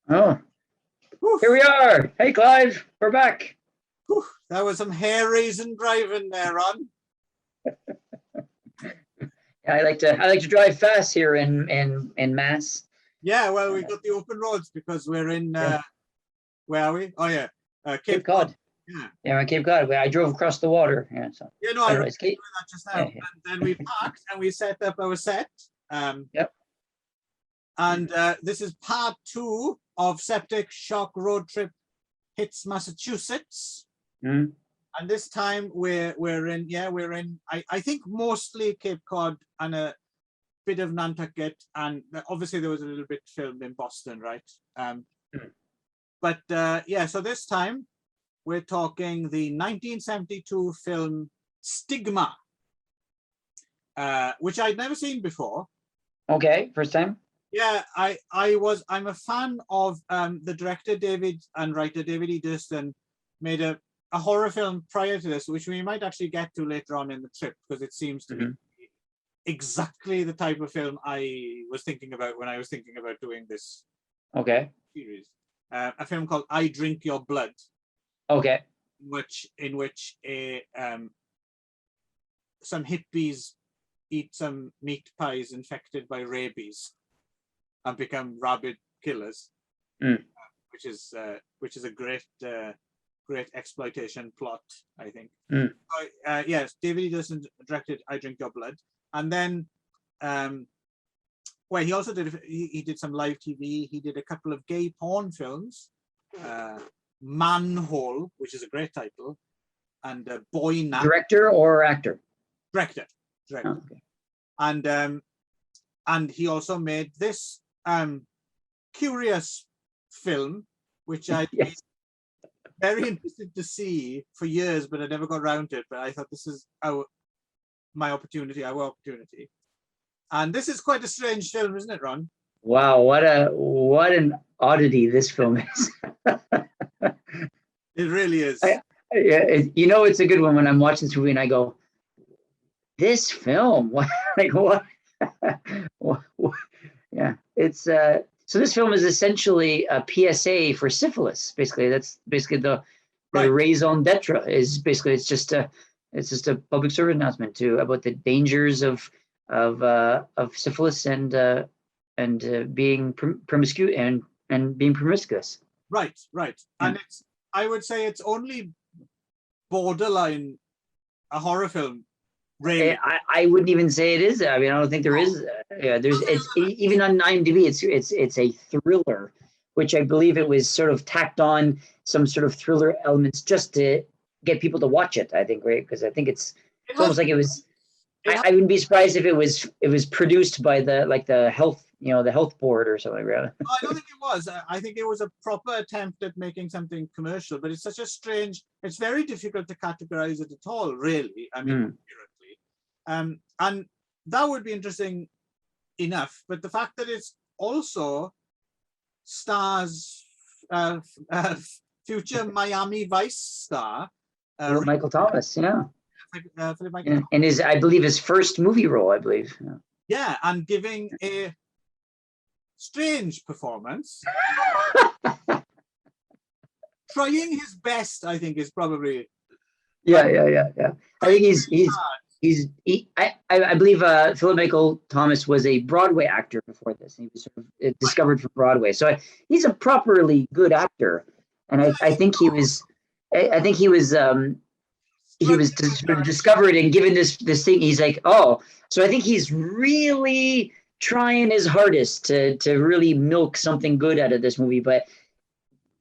Oh, Oof, here we are. Hey, Clive, we're back. oof, that was some hair-raising driving there, Ron. I like to drive fast here in Mass. Yeah, well, we got the open roads because we're in, Yeah, where are we? Oh, yeah, Cape Cape Cod. Cod. Yeah. Yeah, on Cape Cod. I drove across the water. Yeah, so Yeah, no, I remember anyways, Cape. doing that just Yeah, now. yeah. And then we parked and we set up our set. Yep. And this is part 2 of Septic Shock Road Trip Hits Massachusetts. Mm. And this time we're in, I think mostly Cape Cod and a bit of Nantucket, and obviously there was a little bit filmed in Boston, right? But yeah, so this time we're talking the 1972 film Stigma, which I'd never seen before. Okay, first time. Yeah, I'm a fan of the director David and writer David E. Durston made a horror film prior to this, which we might actually get to later on in the trip because it seems to be exactly the type of film I was thinking about when I was thinking about doing this series. A film called I Drink Your Blood. Okay. In which some hippies eat some meat pies infected by rabies and become rabid killers, which is a great exploitation plot, I think. Yes, David E. Durston directed I Drink Your Blood, and then well, he also did some live TV. He did a couple of gay porn films, Manhole, which is a great title, and Boy Nap. Director or actor? Director. Oh, okay. And he also made this curious film, which I'd been very interested to see for years, but I never got around to it. But I thought this is our opportunity. And this is quite a strange film, isn't it, Ron? Wow, what an oddity this film is. It really is. It's a good one when I'm watching this movie and I go, this film, what? Like what? Yeah, it's so this film is essentially a PSA for syphilis. Basically, that's basically the raison d'etre. Is basically it's just a public service announcement about the dangers of syphilis and being promiscuous and being promiscuous. Right. Yeah. And I would say it's only borderline a horror film. Really? I wouldn't even say it is. I mean, I don't think there is. Even on IMDb, it's a thriller, which I believe it was sort of tacked on some sort of thriller elements just to get people to watch it. I think, right? Because I think it's almost like it was. I wouldn't be surprised if it was produced by the health the health board or something like that. I don't think it was. I think it was a proper attempt at making something commercial, but it's such a strange. It's very difficult to categorize it at all, really. I mean, and that would be interesting enough. But the fact that it's also stars future Miami Vice star Michael Thomas, Michael and I believe his first movie role, I believe. Yeah, and giving a strange performance. Trying his best, I think, is probably. Yeah. I think I believe Philip Michael Thomas was a Broadway actor before this. He was sort of discovered for Broadway, so he's a properly good actor. And I think he was sort of discovered and given this thing. He's like, oh, so I think he's really trying his hardest to really milk something good out of this movie, but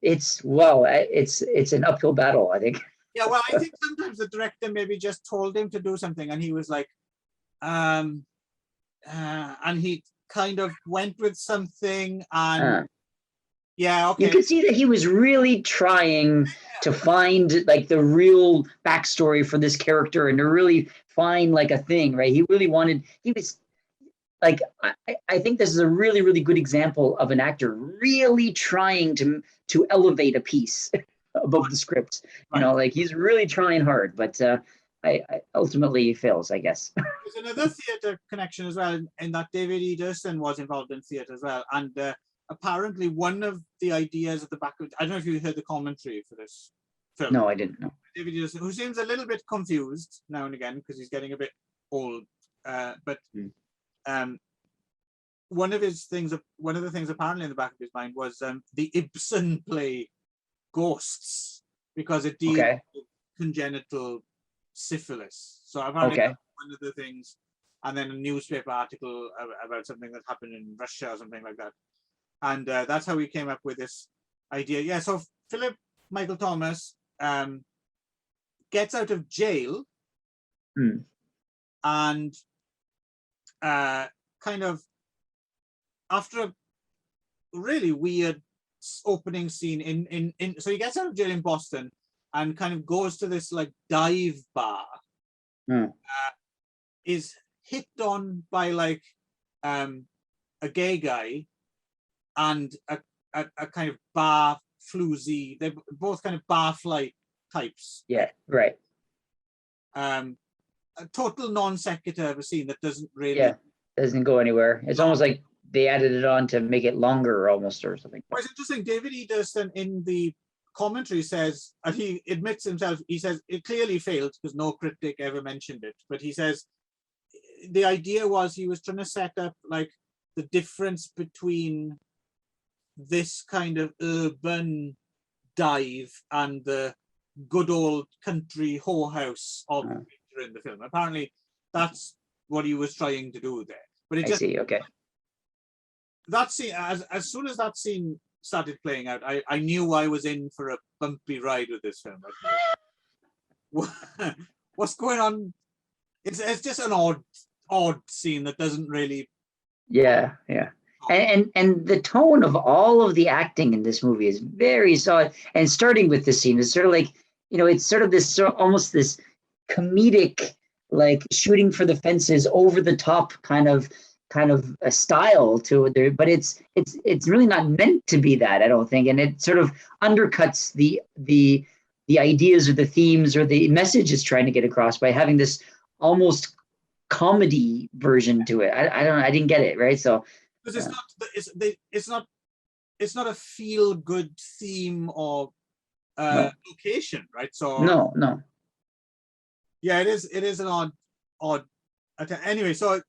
it's an uphill battle, I think. Yeah, well, I think sometimes the director maybe just told him to do something, and he was like, and he kind of went with something, and yeah, okay. You could see that he was really trying to find like the real backstory for this character and to really find like a thing, right? He really wanted. He was like, I think this is a really, really good example of an actor really trying to elevate a piece above the script. Like he's really trying hard, but I ultimately fails, I guess. There's another theatre connection as well, in that David E. Durston was involved in theatre as well, and apparently one of the ideas at the back of I don't know if you heard the commentary for this film. No, I didn't know. David Edelson, who seems a little bit confused now and again because he's getting a bit old. But one of the things apparently in the back of his mind was the Ibsen play Ghosts, because it deals with congenital syphilis. So apparently that's one of the things, and then a newspaper article about something that happened in Russia or something like that. And that's how we came up with this idea. Yeah, so Philip Michael Thomas gets out of jail and kind of after a really weird opening scene in so he gets out of jail in Boston and kind of goes to this like dive bar, is hit on by like a gay guy and a kind of bar floozy, they're both kind of barfly types. Yeah, right. A total non sequitur of a scene that doesn't really doesn't go anywhere. It's almost like they added it on to make it longer almost or something. Well, it's interesting. David Edelson in the commentary says, and he admits himself, he says it clearly failed because no critic ever mentioned it, but he says the idea was he was trying to set up like the difference between this kind of urban dive and the good old country whorehouse of in the film. Apparently that's what he was trying to do there. But it just that scene, as soon as that scene started playing out, I knew I was in for a bumpy ride with this film. What's going on? It's just an odd scene that doesn't really. Yeah. And the tone of all of the acting in this movie is very solid. And starting with this scene, it's sort of like, it's sort of this almost this comedic, like shooting for the fences, over the top kind of a style to it, but it's really not meant to be that, I don't think, and it sort of undercuts the ideas or the themes or the message it's trying to get across by having this almost comedy version to it. I didn't get it, right? So because it's not a feel good theme or location, right? So no. Yeah, it is an odd. Anyway, so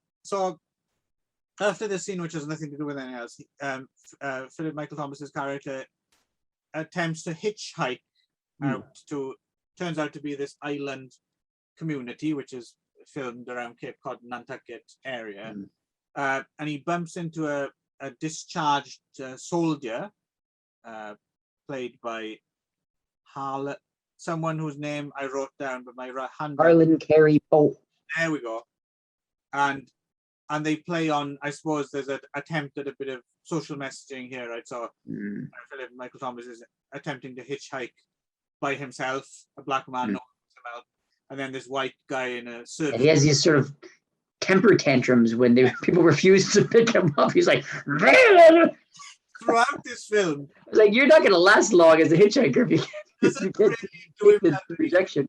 after this scene, which has nothing to do with anything else, Philip Michael Thomas's character attempts to hitchhike out to, turns out to be this island community, which is filmed around Cape Cod, Nantucket area. And he bumps into a discharged soldier, played by someone whose name I wrote down, but my hand. Harlan Carey Poe. There we go. And they play on, I suppose there's an attempt at a bit of social messaging here, right? So Philip Michael Thomas is attempting to hitchhike by himself, a black man knows himself, and then this white guy in a surf. He has these sort of temper tantrums when people refuse to pick him up. He's like, throughout this film, like, you're not going to last long as a hitchhiker because you can't take the rejection.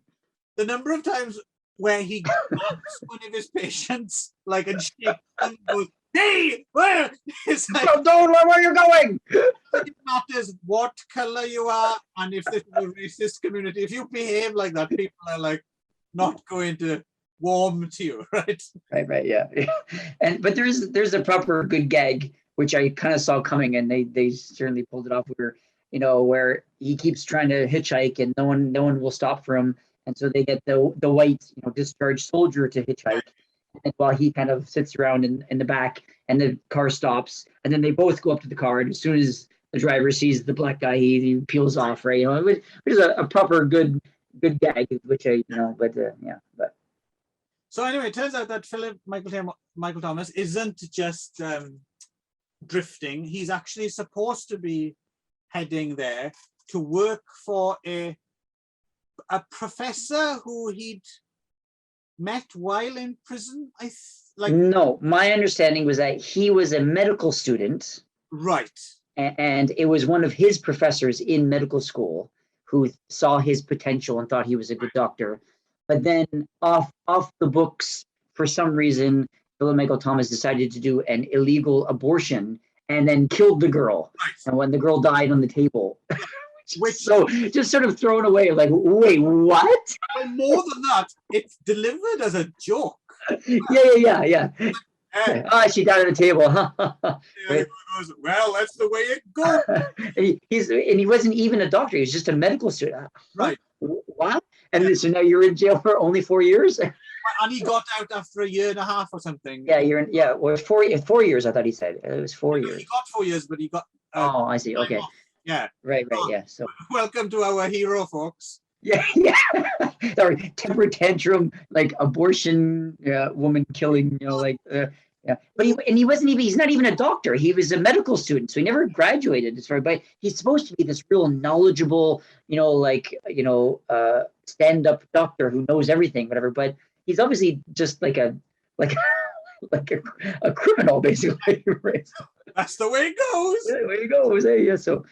The number of times where he grabs one of his patients, like, and shakes and goes, "Hey, where?" It's like, don't know where you're going. It matters what color you are, and if this is a racist community, if you behave like that, people are like not going to warm to you, right? Right, yeah. But there's a proper good gag, which I kind of saw coming, and they certainly pulled it off. Where he keeps trying to hitchhike, and no one will stop for him. And so they get the white, discharged soldier to hitchhike, and while he kind of sits around in the back, and the car stops, and then they both go up to the car, and as soon as the driver sees the black guy, he peels off, right? Which is a proper good gag, which but. So anyway, it turns out that Philip Michael Thomas isn't just drifting; he's actually supposed to be heading there to work for a professor who he'd met while in prison. No, my understanding was that he was a medical student, right? And it was one of his professors in medical school who saw his potential and thought he was a good doctor. But then off the books, for some reason, Philip Michael Thomas decided to do an illegal abortion and then killed the girl. Right. And when the girl died on the table, Which, so just sort of thrown away, like, wait, what? well, more than that, it's delivered as a joke. Yeah. And She died on the table, huh? the goes, well, that's the way it goes. He wasn't even a doctor. He was just a medical student. Right. What? And so now you're in jail for only 4 years? And he got out after a year and a half or something. Yeah, well, 4 years, I thought he said. It was 4 years. He got 4 years, but he got oh, I see. Okay. Yeah. Right, yeah. So welcome to our hero, folks. yeah. Or temper tantrum, like abortion, woman killing, yeah. But he wasn't even, he's not even a doctor. He was a medical student, so he never graduated. But he's supposed to be this real knowledgeable, stand-up doctor who knows everything, whatever. But he's obviously just like a criminal, basically. Right? That's the way it goes. Yeah, the way it goes. Yeah. So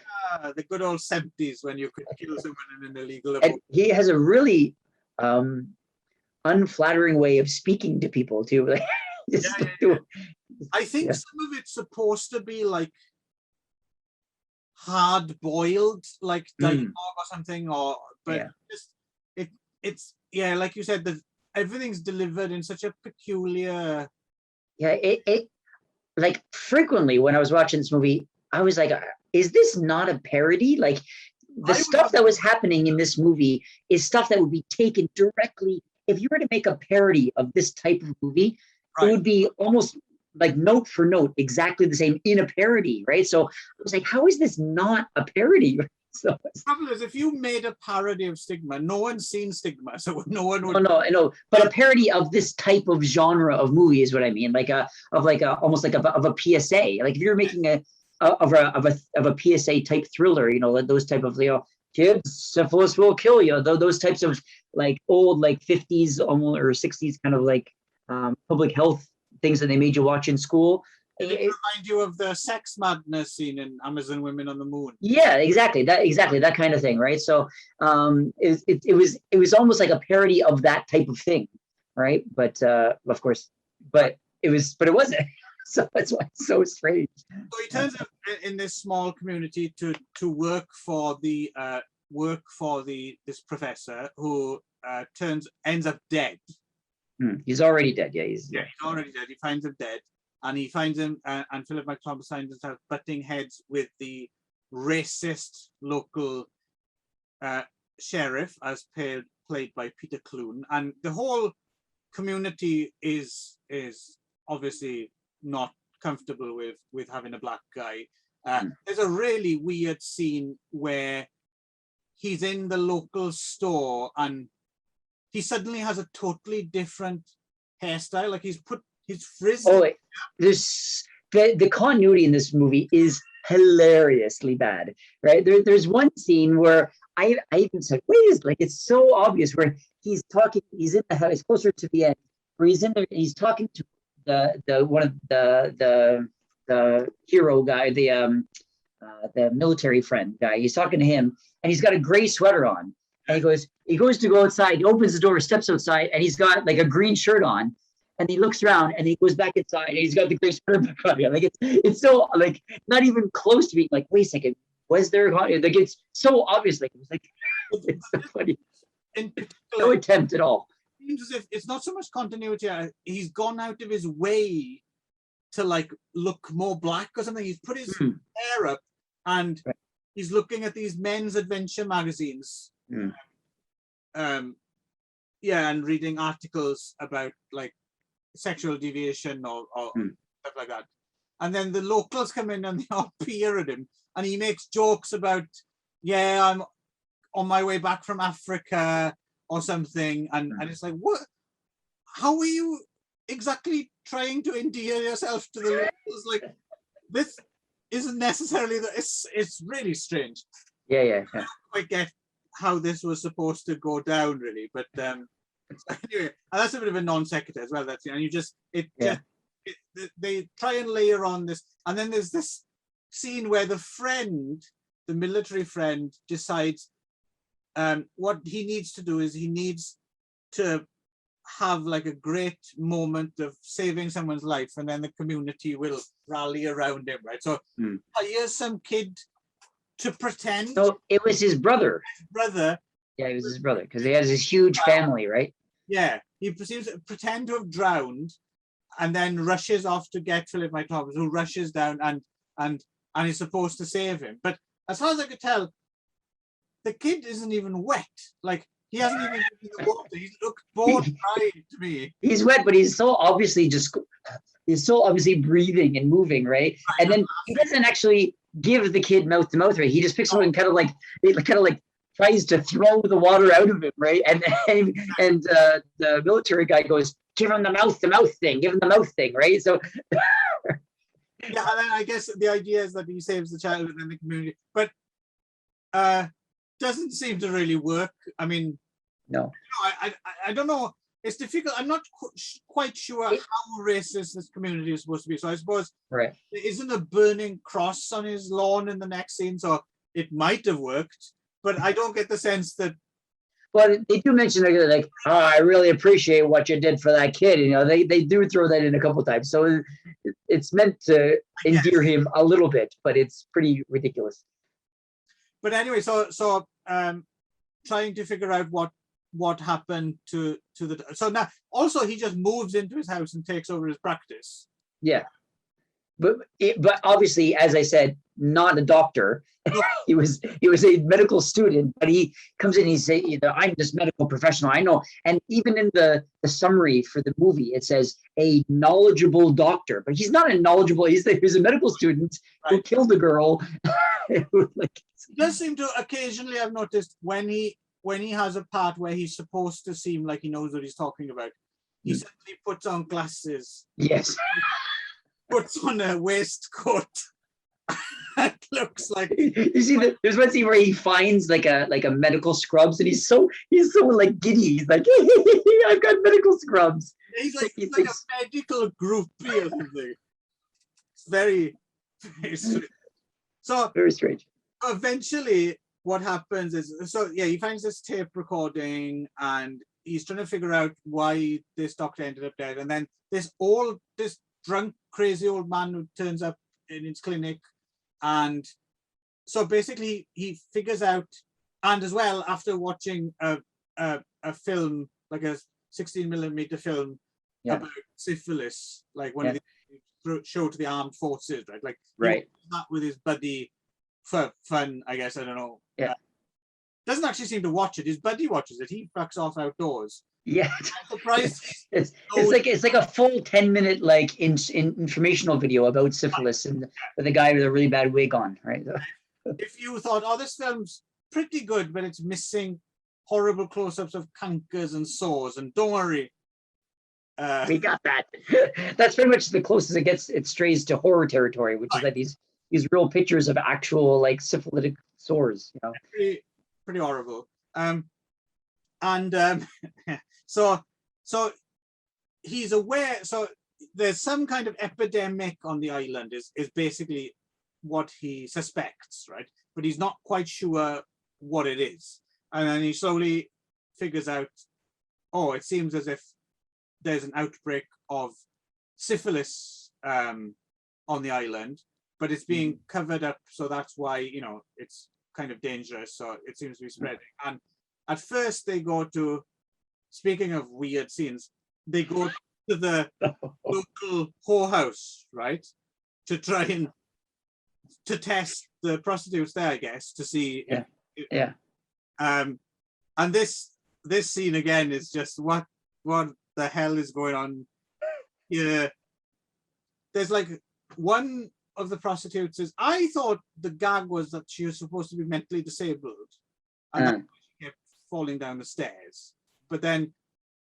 the good old 70s when you could kill someone in an illegal abortion. And he has a really unflattering way of speaking to people too. Like, I think some of it's supposed to be like hard boiled, like dialogue or something, but it's like you said, everything's delivered in such a peculiar. Yeah, it like frequently when I was watching this movie, I was like, is this not a parody? Like the stuff that was happening in this movie is stuff that would be taken directly. If you were to make a parody of this type of movie, it would be almost like note for note, exactly the same in a parody, right? So I was like, how is this not a parody? So the problem is, if you made a parody of Stigma, no one's seen Stigma, so no one would. No, I know, but a parody of this type of genre of movie is what I mean, like almost like of a PSA. Like if you're making a PSA type thriller, those type of kids, syphilis will kill you. Those types of like old 50s almost or 60s kind of like public health things that they made you watch in school. Did it remind you of the sex madness scene in Amazon Women on the Moon? Yeah, exactly that kind of thing, right? So it was almost like a parody of that type of thing, right? But of course, but it wasn't. So that's why it's so strange. So he turns out in this small community to work for this professor who ends up dead. He's already dead. Yeah, he's already dead. He finds him dead. And he finds him, and Philip McTominay finds himself butting heads with the racist local sheriff, as played by Peter Clune. And the whole community is obviously not comfortable with having a black guy. There's a really weird scene where he's in the local store and he suddenly has a totally different hairstyle. Like he's frizzed. Oh, there's the continuity in this movie is hilariously bad, right? There's one scene where I even said, wait, like it's so obvious where he's talking, he's in the house closer to the end, where he's in there, he's talking to the one of the hero guy, the military friend guy. He's talking to him, and he's got a gray sweater on, and he goes to go outside. He opens the door, steps outside, and he's got like a green shirt on. And he looks around and he goes back inside and he's got the gray sweater back on. Like it's so like not even close to being like, wait a second, was there like it's so obvious, like it's so funny. No attempt at all. It seems as if it's not so much continuity, he's gone out of his way to like look more black or something. He's put his hair up and he's looking at these men's adventure magazines. And reading articles about like sexual deviation or stuff like that. And then the locals come in and they all peer at him and he makes jokes about, I'm on my way back from Africa or something. And it's like, what? How are you exactly trying to endear yourself to the locals? Like, this isn't necessarily it's really strange. Yeah. I don't quite get how this was supposed to go down, really, but anyway, and that's a bit of a non sequitur as well. That's and you just they try and layer on this, and then there's this scene where the military friend, decides what he needs to do is he needs to have like a great moment of saving someone's life, and then the community will rally around him, right? So hires some kid to pretend. So it was his brother. Brother. Yeah, it was his brother because he has this huge family, right? Yeah, he seems to pretend to have drowned, and then rushes off to get Philip Thomas, who rushes down and is supposed to save him. But as far as I could tell, the kid isn't even wet. Like, he hasn't even been in the water. He looked bored dry to me. He's wet, but he's so obviously breathing and moving, right? And then he doesn't actually give the kid mouth to mouth, right? He just picks him up and kind of like tries to throw the water out of him, right? And the military guy goes, give him the mouth thing, give him the mouth thing, right? So yeah, and then I guess the idea is that he saves the child within the community, but doesn't seem to really work. I mean, no. I don't know. It's difficult. I'm not quite sure how racist this community is supposed to be. So I suppose there isn't a burning cross on his lawn in the next scene, so it might have worked. But I don't get the sense that. Well, they do mention like, oh, I really appreciate what you did for that kid. You know, they do throw that in a couple times, so it's meant to endear him a little bit, but it's pretty ridiculous. But anyway, so trying to figure out what happened to the. So now also he just moves into his house and takes over his practice. Yeah, but obviously, as I said, not a doctor. he was a medical student, but he comes in and he says, I'm this medical professional. I know. And even in the summary for the movie, it says a knowledgeable doctor, but he's not a knowledgeable. He's a medical student who killed a girl. It does seem to occasionally, I've noticed, when he has a part where he's supposed to seem like he knows what he's talking about, he suddenly puts on glasses. Yes. Puts on a waistcoat. It looks like you see that there's one scene where he finds like a medical scrubs, and he's so like giddy. He's like, I've got medical scrubs. He's like a medical groupie or something. It's very strange. So very strange. Eventually, what happens is, he finds this tape recording, and he's trying to figure out why this doctor ended up dead. And then this drunk, crazy old man who turns up in his clinic. And so basically he figures out, and as well, after watching a film, like a 16mm film about syphilis, like one of the show to the armed forces, right? Like that with his buddy for fun, I guess. I don't know. Yeah. Doesn't actually seem to watch it. His buddy watches it. He fucks off outdoors. Yeah. I'm surprised. It's like a full 10-minute like informational video about syphilis and with a guy with a really bad wig on, right? If you thought, oh, this film's pretty good, but it's missing horrible close-ups of cankers and sores, and don't worry. We got that. That's pretty much the closest it gets. It strays to horror territory, which is like these real pictures of actual like syphilitic sores. You know, pretty horrible. So he's aware. So there's some kind of epidemic on the island. Is basically what he suspects, right? But he's not quite sure what it is. And then he slowly figures out, oh, it seems as if there's an outbreak of syphilis on the island, but it's being covered up. So that's why, it's kind of dangerous. So it seems to be spreading. And at first they go to, speaking of weird scenes, they go to the local whorehouse, right? To try and to test the prostitutes there, I guess, to see. And this scene again is just what the hell is going on here? There's like one of the prostitutes is, I thought the gag was that she was supposed to be mentally disabled, and that's why she kept falling down the stairs. But then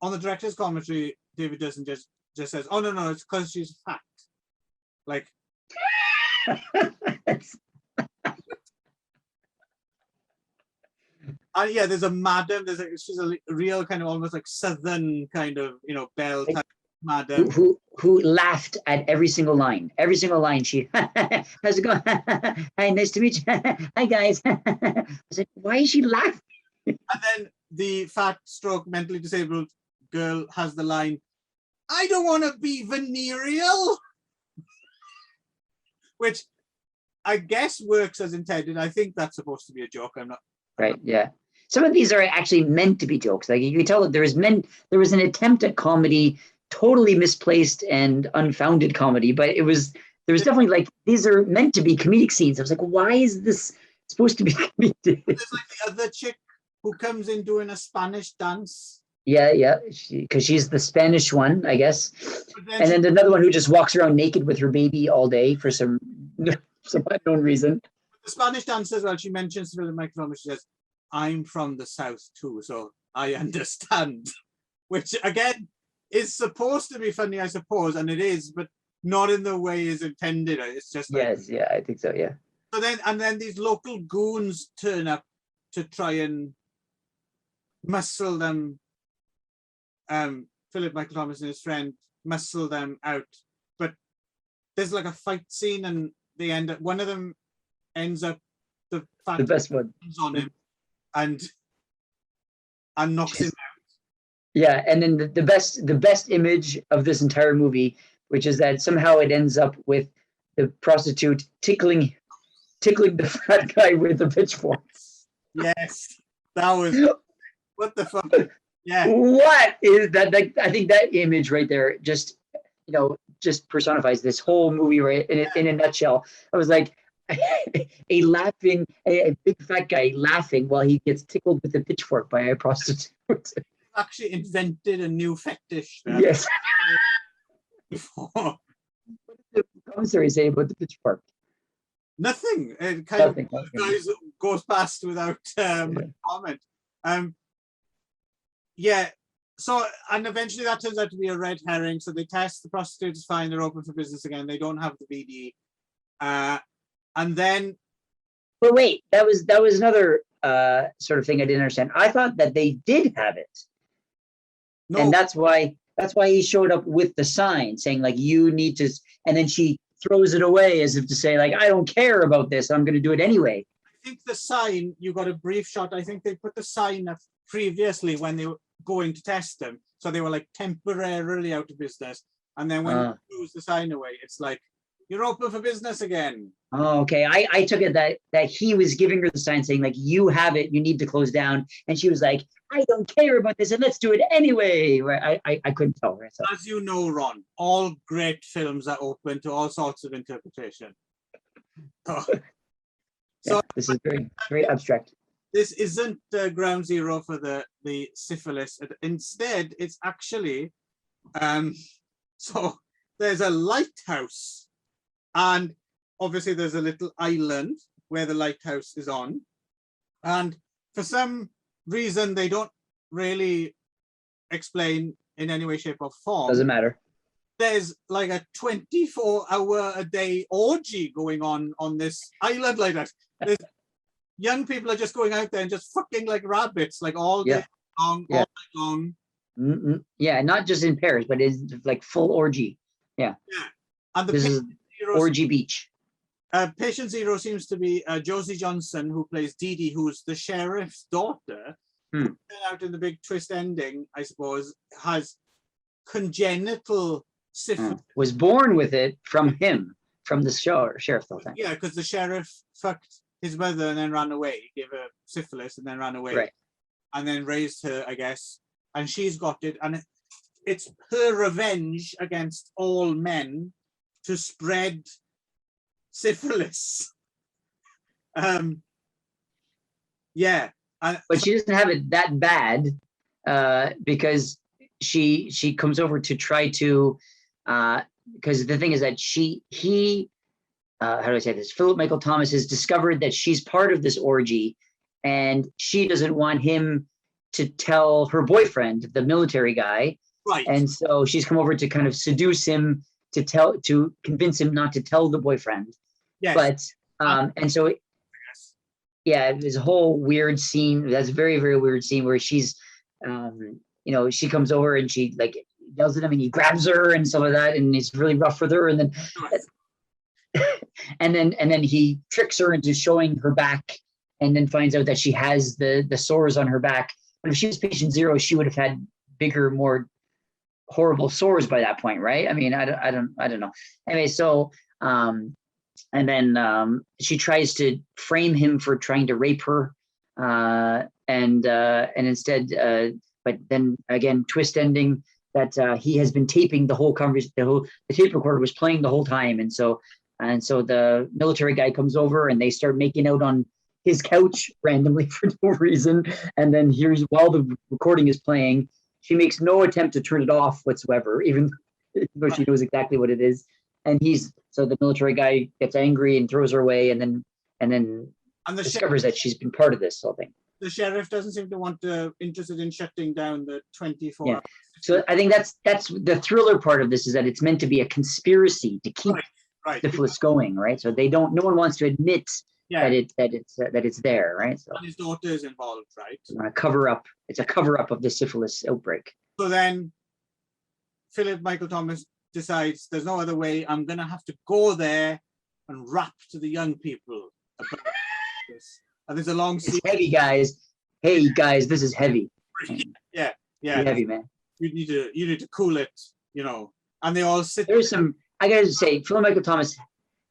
on the director's commentary, David doesn't just says, oh no, it's because she's fat. Like yeah, there's a madam. She's a real kind of almost like southern kind of belle type madam who laughed at every single line. Every single line, she how's it going? Hi, nice to meet you. Hi guys. I was like, why is she laughing? And then the fat, stroke, mentally disabled girl has the line, "I don't want to be venereal," which I guess works as intended. I think that's supposed to be a joke. I'm not. Right. Yeah. Some of these are actually meant to be jokes. Like you can tell that there was an attempt at comedy, totally misplaced and unfounded comedy, but there was definitely like, these are meant to be comedic scenes. I was like, why is this supposed to be comedic? There's like the other chick who comes in doing a Spanish dance. Yeah, because she's the Spanish one, I guess. And then another one who just walks around naked with her baby all day for some unknown reason. The Spanish dancer as well, she mentions to Philip Michael, she says, "I'm from the South too, so I understand." Which again is supposed to be funny, I suppose, and it is, but not in the way is intended. It's just like, yes, yeah, I think so, yeah. So then these local goons turn up to try and muscle them. Philip Michael Thomas and his friend muscle them out, but there's like a fight scene, and they end up. One of them ends up the best one on him, and knocks him out. Yeah, and then the best image of this entire movie, which is that somehow it ends up with the prostitute tickling the fat guy with a pitchfork. Yes, that was what the fuck. Yeah. What is that? Like, I think that image right there just personifies this whole movie right in a nutshell. I was like, a big fat guy laughing while he gets tickled with a pitchfork by a prostitute. Actually invented a new fetish. Yes. Before. What did the commissary say about the pitchfork? Nothing. It kind Nothing. of goes past without comment. Yeah. So, and eventually that turns out to be a red herring. So they test, the prostitute is fine, they're open for business again. They don't have the VD. And then. But wait, that was another sort of thing I didn't understand. I thought that they did have it. No. And that's why he showed up with the sign saying like, you need to, and then she throws it away as if to say like, I don't care about this, I'm going to do it anyway. I think the sign, you got a brief shot. I think they put the sign up previously when they were going to test them. So they were like temporarily out of business. And then when you lose the sign away, it's like, you're open for business again. Oh, okay. I took it that he was giving her the sign saying like, you have it, you need to close down. And she was like, I don't care about this and let's do it anyway. I couldn't tell her. So. As you know, Ron, all great films are open to all sorts of interpretation. So this is very, very abstract. This isn't ground zero for the syphilis. Instead, it's actually, so there's a lighthouse, and obviously there's a little island where the lighthouse is on. And for some reason, they don't really explain in any way, shape, or form. Doesn't matter. There's like a 24-hour-a-day orgy going on this island like that. There's, young people are just going out there and just fucking like rabbits, like all day long, all night long. Mm-hmm. Yeah, not just in Paris, but it's like full orgy. Yeah. And this is orgy beach. Patient Zero seems to be Josie Johnson, who plays Dee Dee, who's the sheriff's daughter. Who turned out in the big twist ending, I suppose, has congenital syphilis. Was born with it from him, from the sheriff. Yeah, because the sheriff fucked his mother and then ran away, gave her syphilis and then ran away. Right. And then raised her, I guess. And she's got it. And it's her revenge against all men to spread syphilis. Yeah. But she doesn't have it that bad because she comes over to try to, because the thing is that how do I say this? Philip Michael Thomas has discovered that she's part of this orgy and she doesn't want him to tell her boyfriend, the military guy. Right. And so she's come over to kind of seduce him, to convince him not to tell the boyfriend. Yes. But, and so, yeah, there's a whole weird scene. That's a very, very weird scene where she's, she comes over and she like yells at him and he grabs her and some of that. And it's really rough with her. And then, and then he tricks her into showing her back and then finds out that she has the sores on her back. But if she was patient zero, she would have had bigger, more horrible sores by that point, right? I mean, I don't know. Anyway, so and then she tries to frame him for trying to rape her, and instead, but then again, twist ending that he has been taping the whole conversation. The tape recorder was playing the whole time, and so the military guy comes over and they start making out on his couch randomly for no reason. And then while the recording is playing, she makes no attempt to turn it off whatsoever, even though she knows exactly what it is. And so the military guy gets angry and throws her away, and then discovers that she's been part of this whole thing. The sheriff doesn't seem to interested in shutting down the 24 hours. So I think that's the thriller part of this, is that it's meant to be a conspiracy to keep syphilis going, right? So no one wants to admit that it's there, right? So and his daughter is involved, right? It's a cover up of the syphilis outbreak. So then Philip Michael Thomas decides there's no other way. I'm gonna have to go there and rap to the young people about this. And there's a long scene. It's heavy, guys. Hey guys, this is heavy. Yeah. It's heavy, man. You need to cool it, And they all sit. I gotta say, Philip Michael Thomas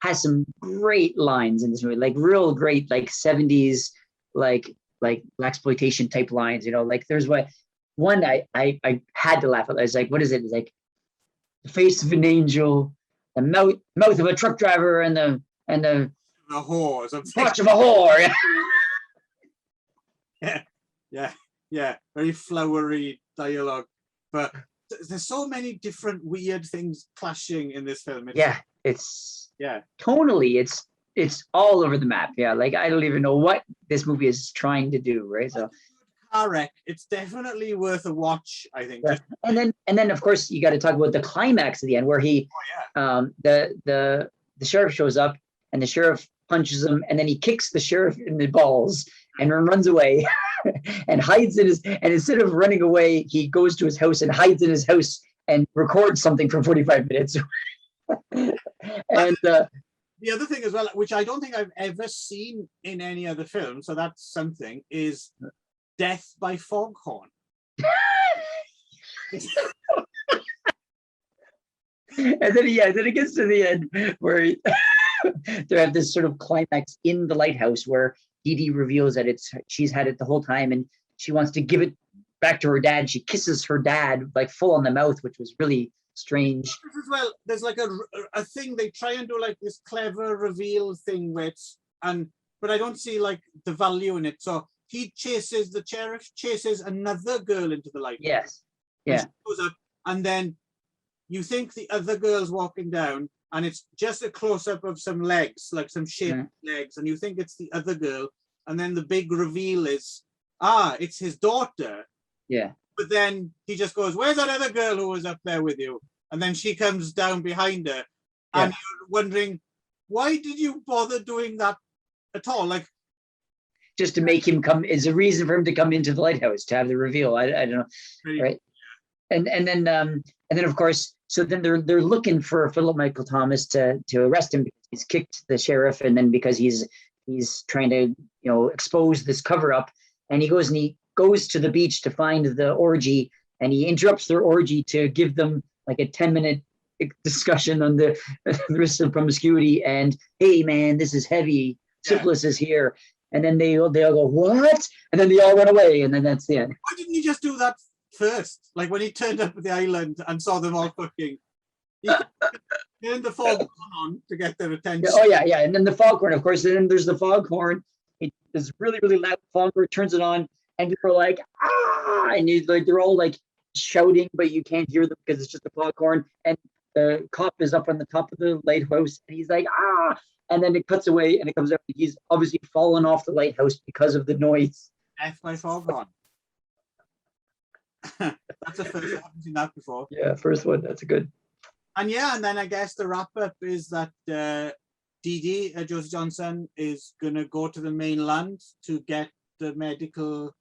has some great lines in this movie, like real great, like 70s, like blaxploitation type lines. Like there's one I had to laugh at. It's like, what is it? It's like the face of an angel, the mouth of a truck driver, and the whore, touch of a whore. Yeah. Very flowery dialogue, but there's so many different weird things clashing in this film. Tonally, it's all over the map. Yeah, like I don't even know what this movie is trying to do, right? So it's definitely worth a watch, I think. Yeah. And then of course you got to talk about the climax at the end, where the sheriff shows up and the sheriff punches him, and then he kicks the sheriff in the balls and runs away and hides and instead of running away, he goes to his house and hides in his house and records something for 45 minutes. And the other thing as well, which I don't think I've ever seen in any other film, so that's something, is death by foghorn. And then it gets to the end where they have this sort of climax in the lighthouse where Dee Dee reveals that she's had it the whole time and she wants to give it back to her dad. She kisses her dad like full on the mouth, which was really strange. As well, there's like a thing they try and do, like this clever reveal thing but I don't see like the value in it. So the sheriff chases another girl into the lighthouse. Yes. Yeah. And she goes up, and then you think the other girl's walking down, and it's just a close-up of some legs, like some shaped legs, and you think it's the other girl, and then the big reveal is, it's his daughter. Yeah. But then he just goes, "Where's that other girl who was up there with you?" And then she comes down behind her, and you're wondering, why did you bother doing that at all? Like, just to make him come, is a reason for him to come into the lighthouse, to have the reveal. I don't know, right? And then of course, so then they're looking for Philip Michael Thomas to arrest him because he's kicked the sheriff, and then because he's trying to expose this cover up, and he goes to the beach to find the orgy, and he interrupts their orgy to give them like a 10-minute discussion on the risks of promiscuity, and hey man, this is heavy, syphilis is here, and then they all go, what? And then they all run away, and then that's the end. Why didn't you just do that first? Like when he turned up at the island and saw them all fucking, he turned the foghorn on to get their attention. Yeah. And then the foghorn, of course, and then there's the foghorn. It's really, really loud foghorn, turns it on, and they're like, and they're all like shouting, but you can't hear them because it's just a foghorn. And the cop is up on the top of the lighthouse, and he's like, and then it cuts away, and it comes out. He's obviously fallen off the lighthouse because of the noise. Death by foghorn. That's the first. I haven't seen that before. Yeah, first one. That's a good. And then I guess the wrap up is that Dee Dee, Josie Johnson, is gonna go to the mainland to get the medical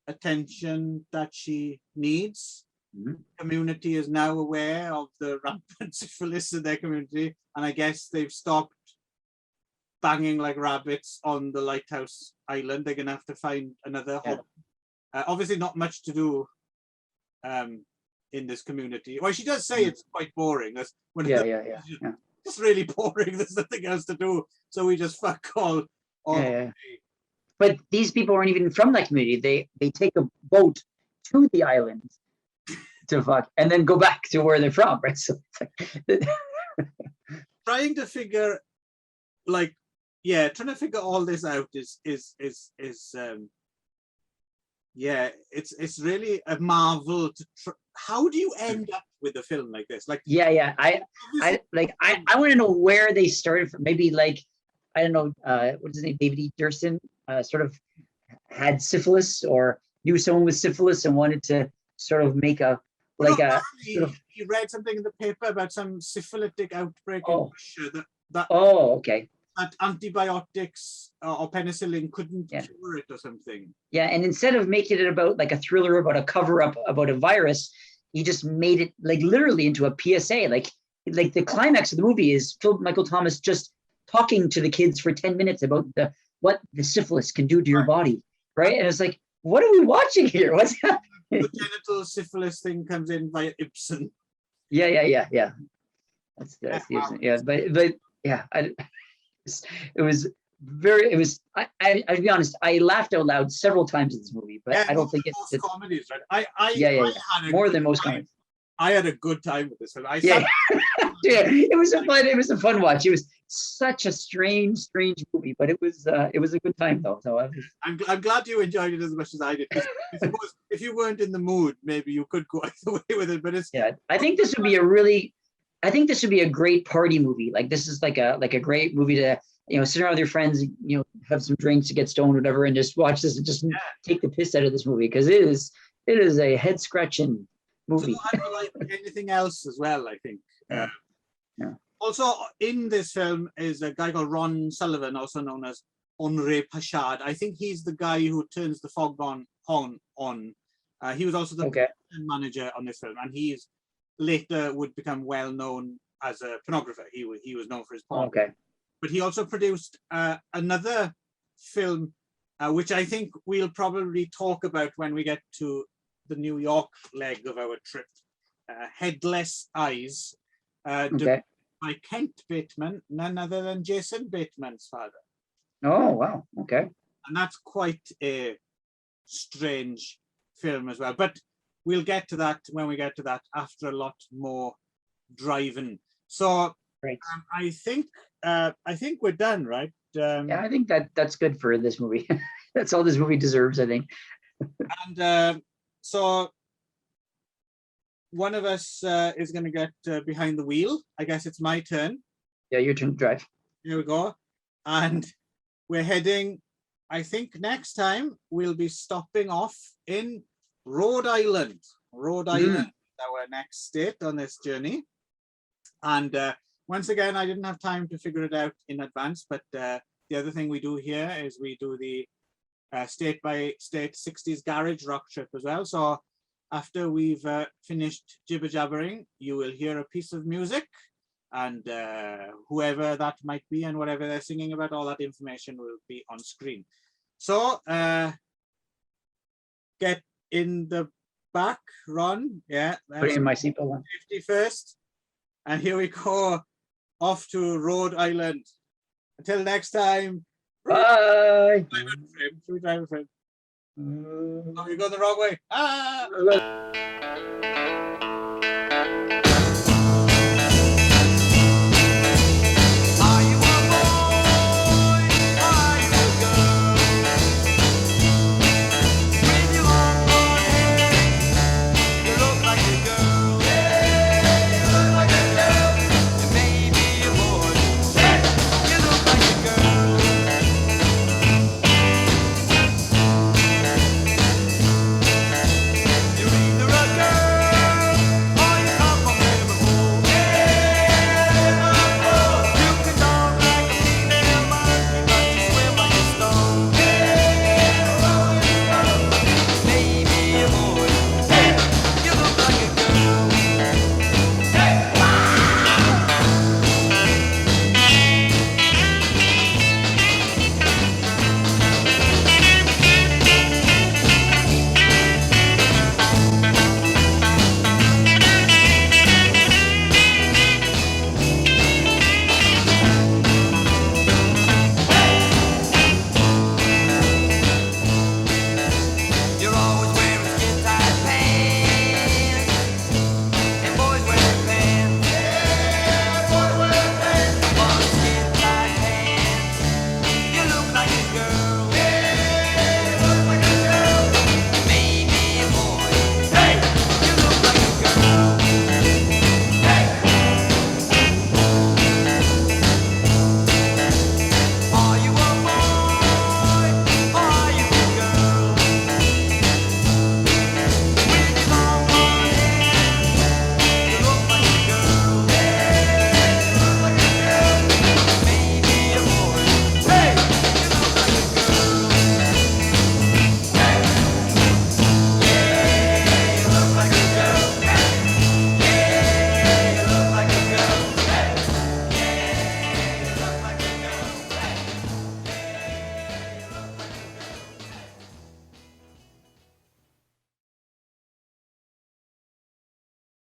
attention that she needs. Mm-hmm. Community is now aware of the rampant syphilis in their community, and I guess they've stopped banging like rabbits on the lighthouse island. They're gonna have to find another home. Obviously not much to do in this community. Well, she does say it's quite boring. That's when Yeah. it's really boring. There's nothing else to do, so we just fuck all. Yeah. But these people aren't even from that community. They take a boat to the island to fuck, and then go back to where they're from, right? So it's like, trying to figure, like, trying to figure all this out is it's really a marvel to how do you end up with a film like this? Like, I want to know where they started from. Maybe like, I don't know, what's his name, David E. Durson, sort of had syphilis or knew someone with syphilis and wanted to sort of make a he read something in the paper about some syphilitic outbreak in Russia that antibiotics or penicillin couldn't cure it or something. Yeah, and instead of making it about like a thriller about a cover-up about a virus, he just made it like literally into a PSA. Like the climax of the movie is Philip Michael Thomas just talking to the kids for 10 minutes about what the syphilis can do to your body, right? And it's like, what are we watching here? What's happening? The genital syphilis thing comes in via Ibsen. Yeah. That's the Ibsen. Yeah, but yeah, I'll be honest, I laughed out loud several times in this movie, but I don't think it's comedies, right? I had more than most comedies. I had a good time with this one. It was a fun watch. It was such a strange movie, but it was a good time though. So I'm glad you enjoyed it as much as I did. If you weren't in the mood, maybe you could go away with it. But I think this would be a great party movie. Like this is like a great movie to sit around with your friends, have some drinks, get stoned, whatever, and just watch this and just take the piss out of this movie because it is a head scratching movie. So unlike anything else as well, I think. Also in this film is a guy called Ron Sullivan, also known as Henri Pachard. I think he's the guy who turns the foghorn on. He was also the manager on this film, and he's later would become well known as a pornographer. He was known for his porn. But he also produced another film, which I think we'll probably talk about when we get to the New York leg of our trip. Headless Eyes, by Kent Bateman, none other than Jason Bateman's father. Oh, wow. Okay. And that's quite a strange film as well. But we'll get to that when we get to that after a lot more driving. So I think we're done, right? I think that's good for this movie. That's all this movie deserves, I think. And so one of us is going to get behind the wheel. I guess it's my turn. Yeah, your turn to drive. Here we go. And we're heading, I think next time we'll be stopping off in Rhode Island. Rhode Island is our next state on this journey. And once again, I didn't have time to figure it out in advance, but the other thing we do here is we do the state by state 60s garage rock trip as well. So after we've finished jibber jabbering, you will hear a piece of music, and whoever that might be and whatever they're singing about, all that information will be on screen. So get in the back, Ron. Yeah. Put it in my seatbelt on. Safety first. And here we go, off to Rhode Island. Until next time. Bye. Should we drive a frame? Oh, you go the wrong way.